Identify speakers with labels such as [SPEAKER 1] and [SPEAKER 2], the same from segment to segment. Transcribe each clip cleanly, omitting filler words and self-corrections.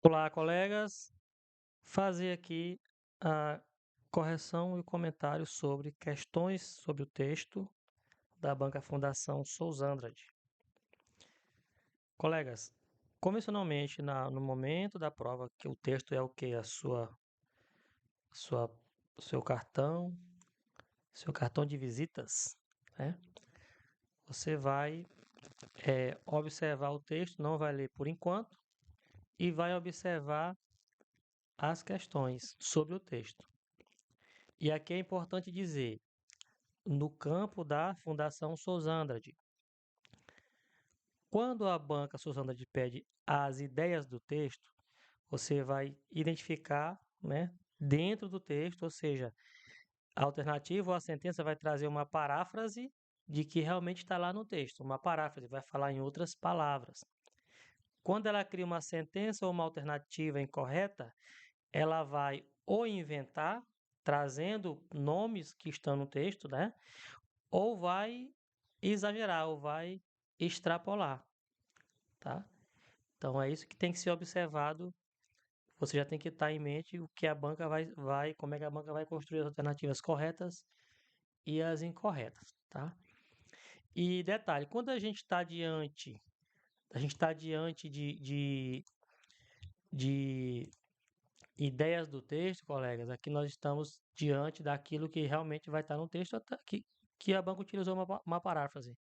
[SPEAKER 1] Olá, colegas. Fazer aqui a correção e o comentário sobre questões sobre o texto da Banca Fundação Souza Andrade. Colegas, convencionalmente no momento da prova, que o texto é o que? Sua, seu cartão, seu cartão de visitas, né? Você vai observar o texto, não vai ler por enquanto, e vai observar as questões sobre o texto. E aqui é importante dizer, no campo da Fundação Souza Andrade, quando a banca Souza Andrade pede as ideias do texto, você vai identificar, né, dentro do texto, ou seja, a alternativa ou a sentença vai trazer uma paráfrase de que realmente está lá no texto. Uma paráfrase vai falar em outras palavras. Quando ela cria uma sentença ou uma alternativa incorreta, ela vai ou inventar, trazendo nomes que estão no texto, né? Ou vai exagerar, ou vai extrapolar, tá? Então é isso que tem que ser observado. Você já tem que estar em mente o que a banca como é que a banca vai construir as alternativas corretas e as incorretas, tá? E detalhe, quando a gente está diante de ideias do texto, colegas, aqui nós estamos diante daquilo que realmente vai estar no texto, que a banca utilizou uma paráfrase.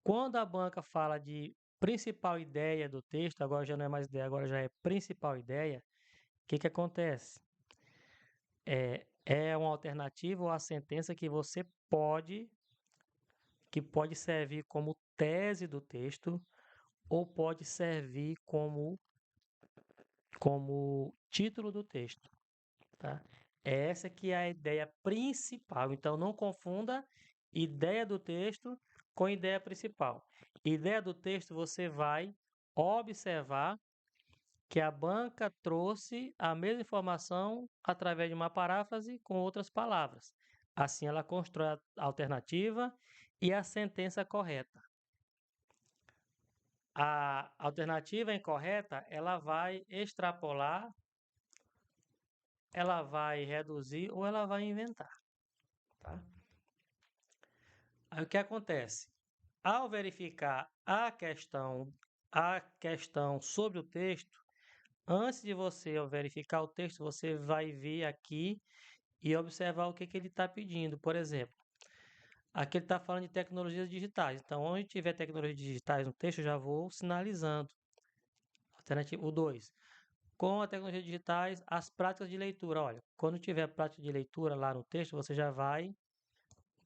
[SPEAKER 1] Quando a banca fala de principal ideia do texto, agora já não é mais ideia, agora já é principal ideia, o que acontece? É uma alternativa ou a sentença que pode servir como tese do texto ou pode servir como título do texto, tá? Essa que é a ideia principal. Então não confunda ideia do texto com ideia principal. Ideia do texto você vai observar que a banca trouxe a mesma informação através de uma paráfrase com outras palavras. Assim ela constrói a alternativa e a sentença correta. A alternativa incorreta, ela vai extrapolar, ela vai reduzir ou ela vai inventar, tá? Aí o que acontece? Ao verificar a questão sobre o texto, antes de você verificar o texto, você vai vir aqui e observar o que ele está pedindo. Por exemplo, aqui ele está falando de tecnologias digitais. Então, onde tiver tecnologias digitais no texto, eu já vou sinalizando. Alternativa o 2. Com a tecnologia digitais, as práticas de leitura. Olha, quando tiver prática de leitura lá no texto, você já vai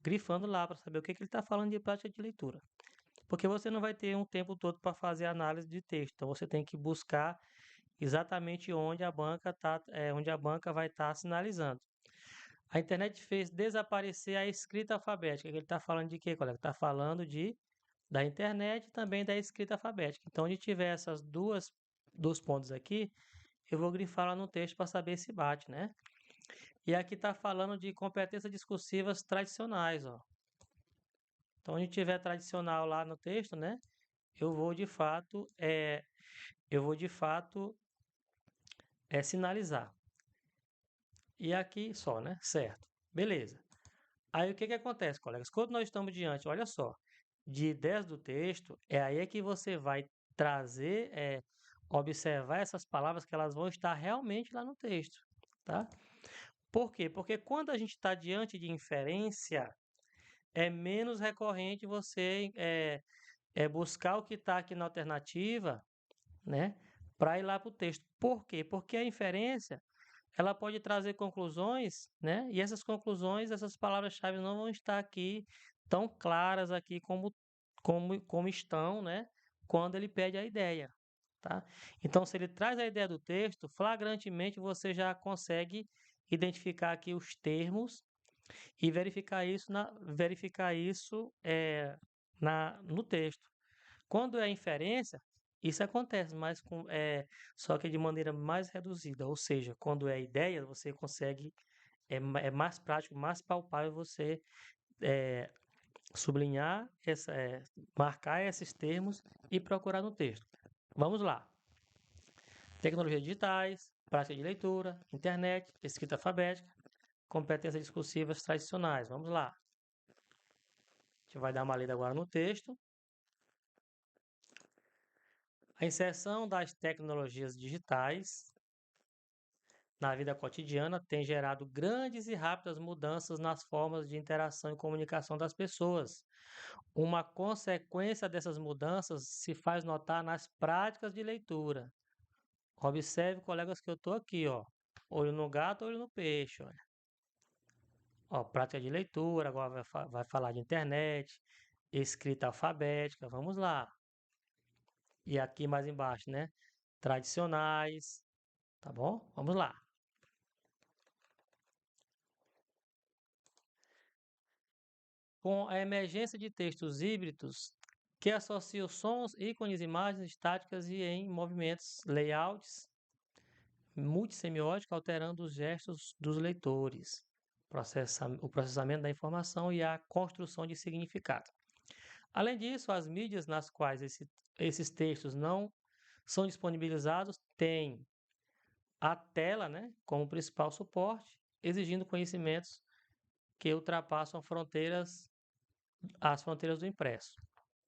[SPEAKER 1] grifando lá para saber o que ele está falando de prática de leitura. Porque você não vai ter um tempo todo para fazer análise de texto. Então, você tem que buscar exatamente onde a banca onde a banca vai estar sinalizando. A internet fez desaparecer a escrita alfabética. Ele está falando de quê, colega? Está falando da internet e também da escrita alfabética. Então, onde tiver essas dois pontos aqui, eu vou grifar lá no texto para saber se bate, né? E aqui está falando de competências discursivas tradicionais, ó. Então, onde tiver tradicional lá no texto, né? Eu vou de fato, sinalizar. E aqui só, né? Certo. Beleza. Aí o que acontece, colegas? Quando nós estamos diante, olha só, de ideias do texto, é aí que você vai trazer, observar essas palavras que elas vão estar realmente lá no texto, tá? Por quê? Porque quando a gente está diante de inferência, é menos recorrente você buscar o que está aqui na alternativa, né? Para ir lá para o texto. Por quê? Porque a inferência ela pode trazer conclusões, né? E essas conclusões, essas palavras-chave não vão estar aqui tão claras aqui como estão, né? Quando ele pede a ideia, tá? Então, se ele traz a ideia do texto, flagrantemente você já consegue identificar aqui os termos e verificar isso no texto. Quando é inferência, isso acontece, mas só que de maneira mais reduzida. Ou seja, quando é ideia, você consegue, é mais prático, mais palpável você é, sublinhar, marcar esses termos e procurar no texto. Vamos lá. tecnologias digitais, prática de leitura, internet, escrita alfabética, competências discursivas tradicionais. Vamos lá. A gente vai dar uma lida agora no texto. A inserção das tecnologias digitais na vida cotidiana tem gerado grandes e rápidas mudanças nas formas de interação e comunicação das pessoas. Uma consequência dessas mudanças se faz notar nas práticas de leitura. Observe, colegas, que eu estou aqui, ó. Olho no gato, olho no peixe, olha. Ó, prática de leitura, agora vai falar de internet, escrita alfabética, vamos lá. E aqui mais embaixo, né? Tradicionais, tá bom? Vamos lá. Com a emergência de textos híbridos que associam sons, ícones, imagens estáticas e em movimentos, layouts, multissemiótica, alterando os gestos dos leitores, o processamento da informação e a construção de significado. Além disso, as mídias nas quais esses textos não são disponibilizados têm a tela, né, como principal suporte, exigindo conhecimentos que ultrapassam as fronteiras do impresso.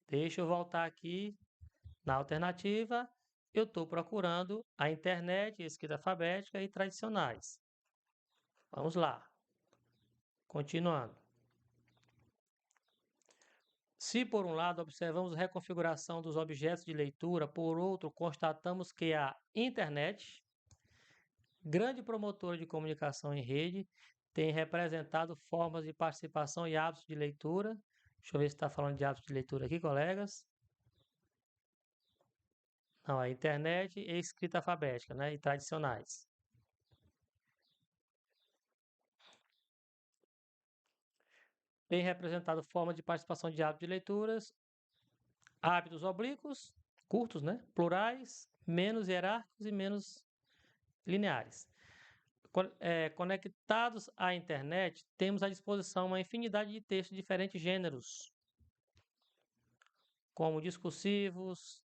[SPEAKER 1] Deixa eu voltar aqui na alternativa. Eu estou procurando a internet, escrita alfabética e tradicionais. Vamos lá. Continuando. Se, por um lado, observamos a reconfiguração dos objetos de leitura, por outro, constatamos que a internet, grande promotora de comunicação em rede, tem representado formas de participação e hábitos de leitura. Deixa eu ver se está falando de hábitos de leitura aqui, colegas. Não, a internet e escrita alfabética, né? E tradicionais. Tem representado formas de participação de hábitos de leituras, hábitos oblíquos, curtos, né? Plurais, menos hierárquicos e menos lineares. Conectados à internet, temos à disposição uma infinidade de textos de diferentes gêneros, como discursivos,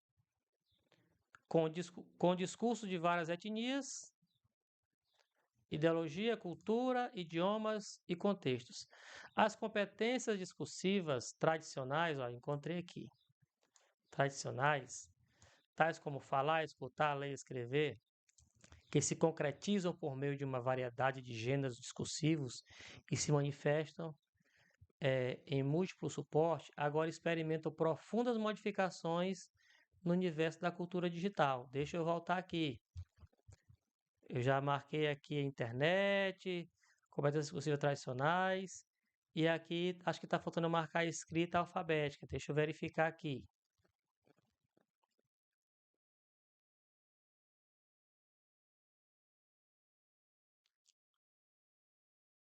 [SPEAKER 1] com discursos de várias etnias, ideologia, cultura, idiomas e contextos. As competências discursivas tradicionais, ó, encontrei aqui, tradicionais, tais como falar, escutar, ler e escrever, que se concretizam por meio de uma variedade de gêneros discursivos e se manifestam em múltiplo suporte, agora experimentam profundas modificações no universo da cultura digital. Deixa eu voltar aqui. Eu já marquei aqui a internet, competências discursivas tradicionais, e aqui acho que está faltando marcar a escrita alfabética. Deixa eu verificar aqui.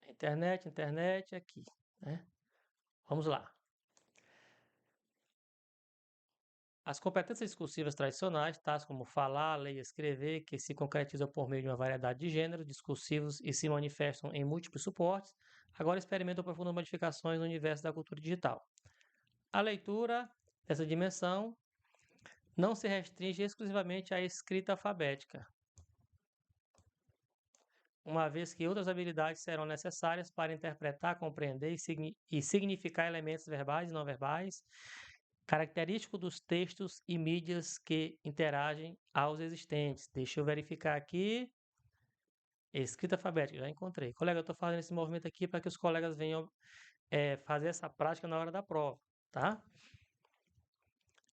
[SPEAKER 1] Internet aqui, né? Vamos lá. As competências discursivas tradicionais, tais como falar, ler e escrever, que se concretizam por meio de uma variedade de gêneros discursivos e se manifestam em múltiplos suportes, agora experimentam profundas modificações no universo da cultura digital. A leitura dessa dimensão não se restringe exclusivamente à escrita alfabética, uma vez que outras habilidades serão necessárias para interpretar, compreender e significar elementos verbais e não verbais, característico dos textos e mídias que interagem aos existentes. Deixa eu verificar aqui. Escrita alfabética, já encontrei. Colega, eu estou fazendo esse movimento aqui para que os colegas venham fazer essa prática na hora da prova, tá?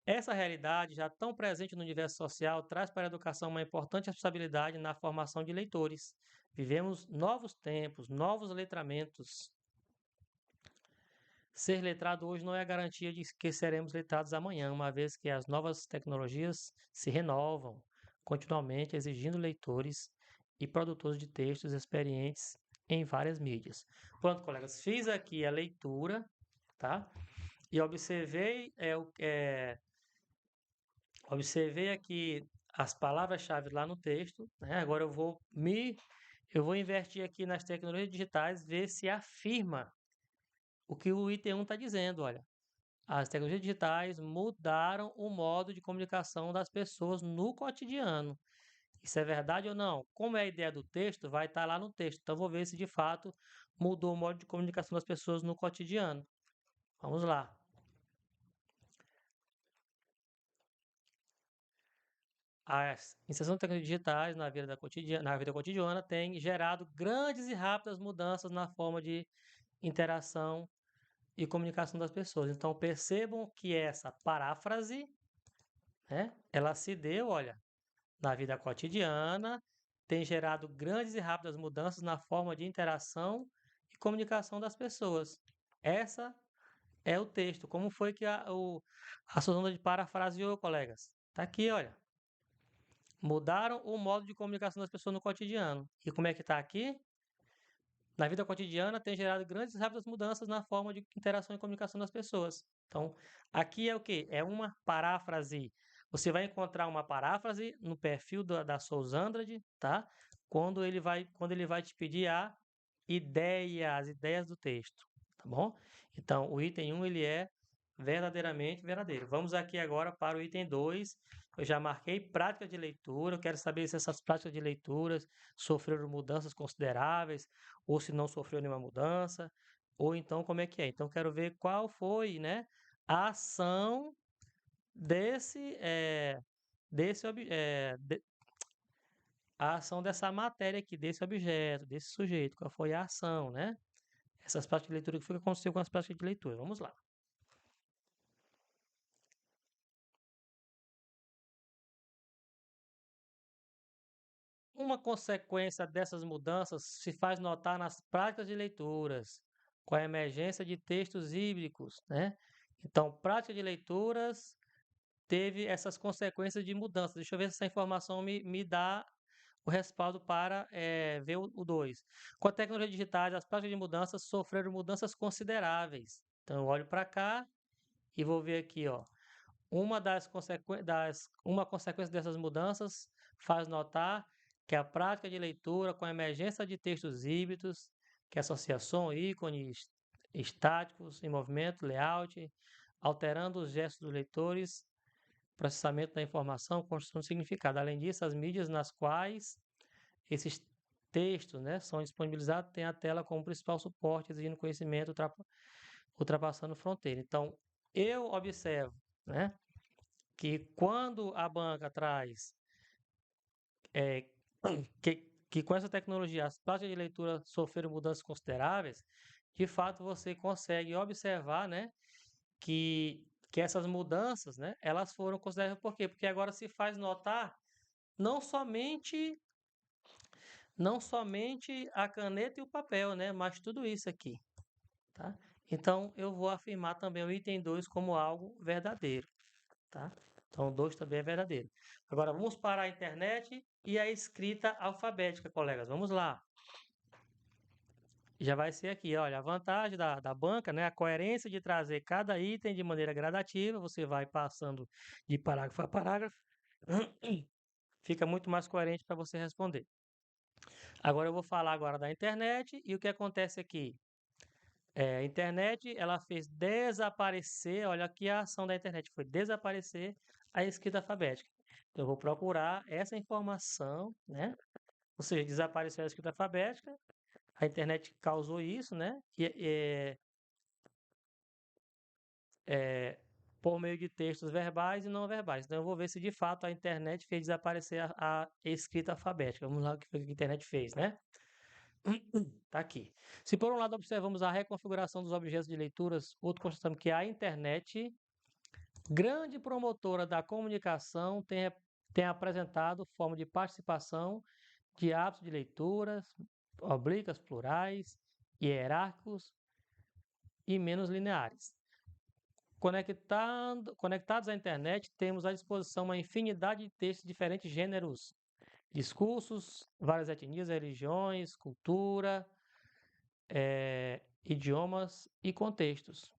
[SPEAKER 1] Essa realidade, já tão presente no universo social, traz para a educação uma importante responsabilidade na formação de leitores. Vivemos novos tempos, novos letramentos. Ser letrado hoje não é a garantia de que seremos letrados amanhã, uma vez que as novas tecnologias se renovam continuamente, exigindo leitores e produtores de textos experientes em várias mídias. Pronto, colegas, fiz aqui a leitura, tá? E observei aqui as palavras-chave lá no texto, né? Agora eu vou invertir aqui nas tecnologias digitais, ver se afirma o que o item 1 está dizendo, olha. As tecnologias digitais mudaram o modo de comunicação das pessoas no cotidiano. Isso é verdade ou não? Como é a ideia do texto, vai estar lá no texto. Então, vou ver se de fato mudou o modo de comunicação das pessoas no cotidiano. Vamos lá. As inserção de tecnologias digitais na vida cotidiana tem gerado grandes e rápidas mudanças na forma de interação e comunicação das pessoas. Então, percebam que essa paráfrase, né, ela se deu, olha, na vida cotidiana, tem gerado grandes e rápidas mudanças na forma de interação e comunicação das pessoas. Essa é o texto. Como foi que a Suzana de parafraseou, colegas? Tá aqui, olha. Mudaram o modo de comunicação das pessoas no cotidiano. E como é que está aqui? Na vida cotidiana tem gerado grandes e rápidas mudanças na forma de interação e comunicação das pessoas. Então, aqui é o quê? É uma paráfrase. Você vai encontrar uma paráfrase no perfil da Sousandrade, tá? Quando ele vai te pedir as ideias do texto, tá bom? Então, o item 1 ele é verdadeiramente verdadeiro. Vamos aqui agora para o item 2. Eu já marquei prática de leitura. Eu quero saber se essas práticas de leituras sofreram mudanças consideráveis ou se não sofreu nenhuma mudança, ou então como é que é. Então, quero ver qual foi, né, a ação desse, desse objeto, a ação dessa matéria aqui, desse objeto, desse sujeito, qual foi a ação, né? Essas práticas de leitura, o que foi que aconteceu com as práticas de leitura? Vamos lá. Uma consequência dessas mudanças se faz notar nas práticas de leituras, com a emergência de textos híbridos, né? Então, prática de leituras teve essas consequências de mudança. Deixa eu ver se essa informação me dá o respaldo para ver o 2. Com a tecnologia digital, as práticas de mudança sofreram mudanças consideráveis. Então, eu olho para cá e vou ver aqui, ó. Uma consequência dessas mudanças faz notar que a prática de leitura com a emergência de textos híbridos, que associa som, ícones estáticos em movimento, layout, alterando os gestos dos leitores, processamento da informação, construção de significado. Além disso, as mídias nas quais esses textos, né, são disponibilizados têm a tela como principal suporte, exigindo conhecimento ultrapassando fronteira. Então, eu observo, né, que quando a banca traz é, que com essa tecnologia as práticas de leitura sofreram mudanças consideráveis, de fato você consegue observar, né, que essas mudanças, né, elas foram consideradas por quê? Porque agora se faz notar não somente não somente a caneta e o papel, né, mas tudo isso aqui, tá? Então eu vou afirmar também o item 2 como algo verdadeiro, tá? Então, o 2 também é verdadeiro. Agora, vamos para a internet e a escrita alfabética, colegas. Vamos lá. Já vai ser aqui, olha, a vantagem da banca, né? A coerência de trazer cada item de maneira gradativa. Você vai passando de parágrafo a parágrafo. Fica muito mais coerente para você responder. Agora, eu vou falar agora da internet e o que acontece aqui. A internet, ela fez desaparecer, olha aqui a ação da internet, foi desaparecer a escrita alfabética. Então, eu vou procurar essa informação, né? Ou seja, desapareceu a escrita alfabética, a internet causou isso, né? É, por meio de textos verbais e não verbais. Então, eu vou ver se de fato a internet fez desaparecer a escrita alfabética. Vamos lá o que foi que a internet fez, né? Tá aqui. Se por um lado observamos a reconfiguração dos objetos de leituras, outro constatamos que a internet, grande promotora da comunicação, tem apresentado forma de participação de hábitos de leituras, oblíquas, plurais, hierárquicos e menos lineares. Conectados à internet, temos à disposição uma infinidade de textos de diferentes gêneros, discursos, várias etnias, religiões, cultura, idiomas e contextos.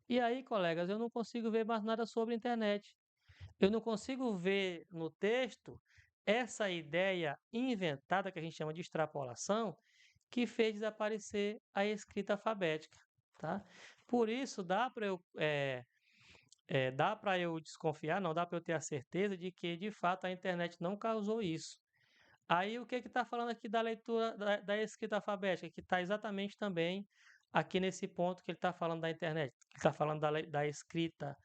[SPEAKER 1] E aí, colegas, eu não consigo ver mais nada sobre a internet. Eu não consigo ver no texto essa ideia inventada que a gente chama de extrapolação que fez desaparecer a escrita alfabética, tá? Por isso dá para eu desconfiar, não dá para eu ter a certeza de que de fato a internet não causou isso. Aí o que está falando aqui da leitura da escrita alfabética, que está exatamente também aqui nesse ponto que ele está falando da internet, que está falando da escrita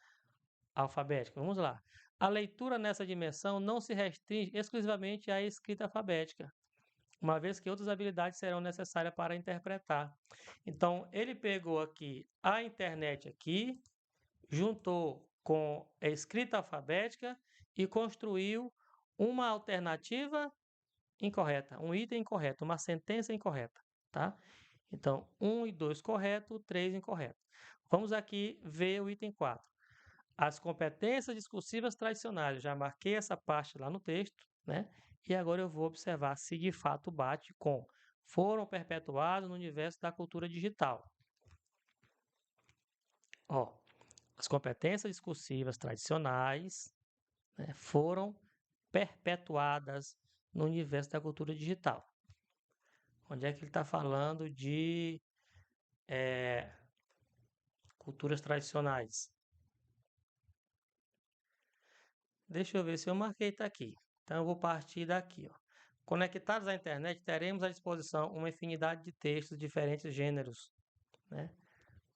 [SPEAKER 1] alfabética. Vamos lá. A leitura nessa dimensão não se restringe exclusivamente à escrita alfabética, uma vez que outras habilidades serão necessárias para interpretar. Então, ele pegou aqui a internet aqui, juntou com a escrita alfabética e construiu uma alternativa incorreta, um item incorreto, uma sentença incorreta, tá? Então, 1 e 2 correto, 3 incorreto. Vamos aqui ver o item 4. As competências discursivas tradicionais. Eu já marquei essa parte lá no texto, né? E agora eu vou observar se de fato bate com foram perpetuados no universo da cultura digital. Ó, as competências discursivas tradicionais, né, foram perpetuadas no universo da cultura digital. Onde é que ele está falando de culturas tradicionais? Deixa eu ver se eu marquei, está aqui. Então eu vou partir daqui. Ó. Conectados à internet, teremos à disposição uma infinidade de textos de diferentes gêneros, né?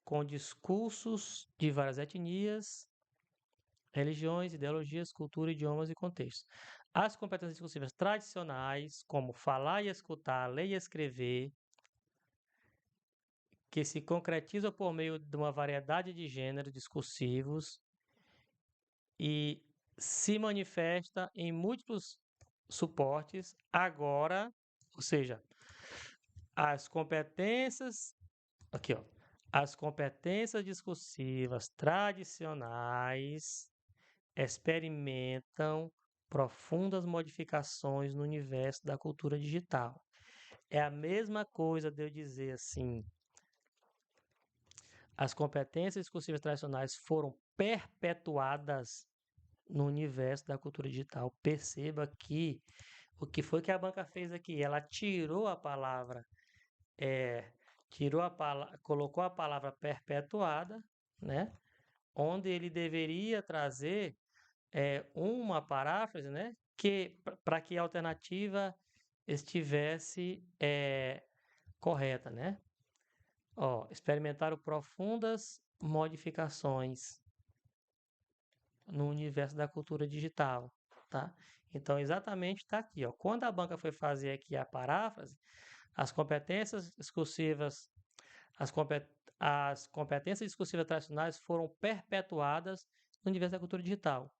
[SPEAKER 1] Com discursos de várias etnias, religiões, ideologias, cultura, idiomas e contextos. As competências discursivas tradicionais, como falar e escutar, ler e escrever, que se concretizam por meio de uma variedade de gêneros discursivos e se manifesta em múltiplos suportes agora, ou seja, as competências, aqui ó, as competências discursivas tradicionais experimentam profundas modificações no universo da cultura digital. É a mesma coisa de eu dizer assim, as competências discursivas tradicionais foram perpetuadas no universo da cultura digital. Perceba que o que foi que a banca fez aqui? Ela tirou a palavra, colocou a palavra perpetuada, né? Onde ele deveria trazer uma paráfrase, né? Que para que a alternativa estivesse correta, né? Ó, experimentaram profundas modificações no universo da cultura digital, tá? Então, exatamente está aqui, ó. Quando a banca foi fazer aqui a paráfrase, as competências discursivas, as, compet as competências discursivas tradicionais foram perpetuadas no universo da cultura digital.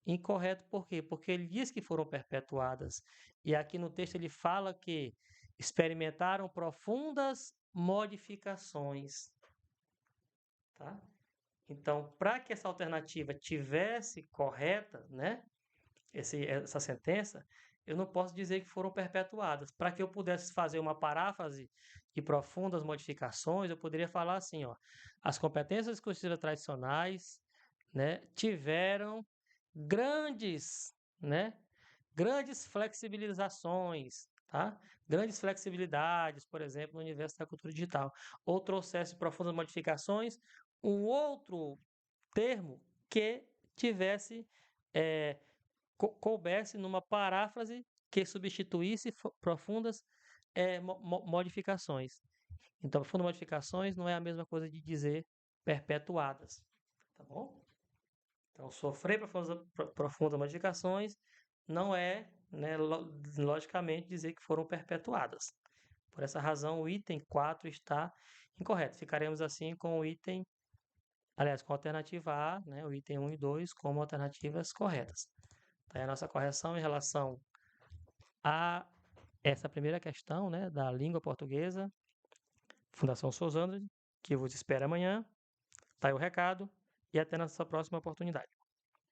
[SPEAKER 1] Incorreto por quê? Porque ele diz que foram perpetuadas. E aqui no texto ele fala que experimentaram profundas modificações, tá? Então, para que essa alternativa tivesse correta, né, essa sentença, eu não posso dizer que foram perpetuadas. Para que eu pudesse fazer uma paráfrase de profundas modificações, eu poderia falar assim, ó, as competências discursivas tradicionais, né, tiveram grandes, né, grandes flexibilizações, tá? Grandes flexibilidades, por exemplo, no universo da cultura digital. Ou trouxesse profundas modificações, um outro termo que tivesse, coubesse numa paráfrase que substituísse profundas modificações. Então, profundas modificações não é a mesma coisa de dizer perpetuadas, tá bom? Então, sofrer profundas modificações não é, né, logicamente, dizer que foram perpetuadas. Por essa razão, o item 4 está incorreto. Ficaremos assim com o item, aliás, com a alternativa A, né, o item 1 e 2 como alternativas corretas. Então, é a nossa correção em relação a essa primeira questão, né, da língua portuguesa, Fundação Sozandra, que vos espera amanhã. Tá aí o recado e até nossa próxima oportunidade.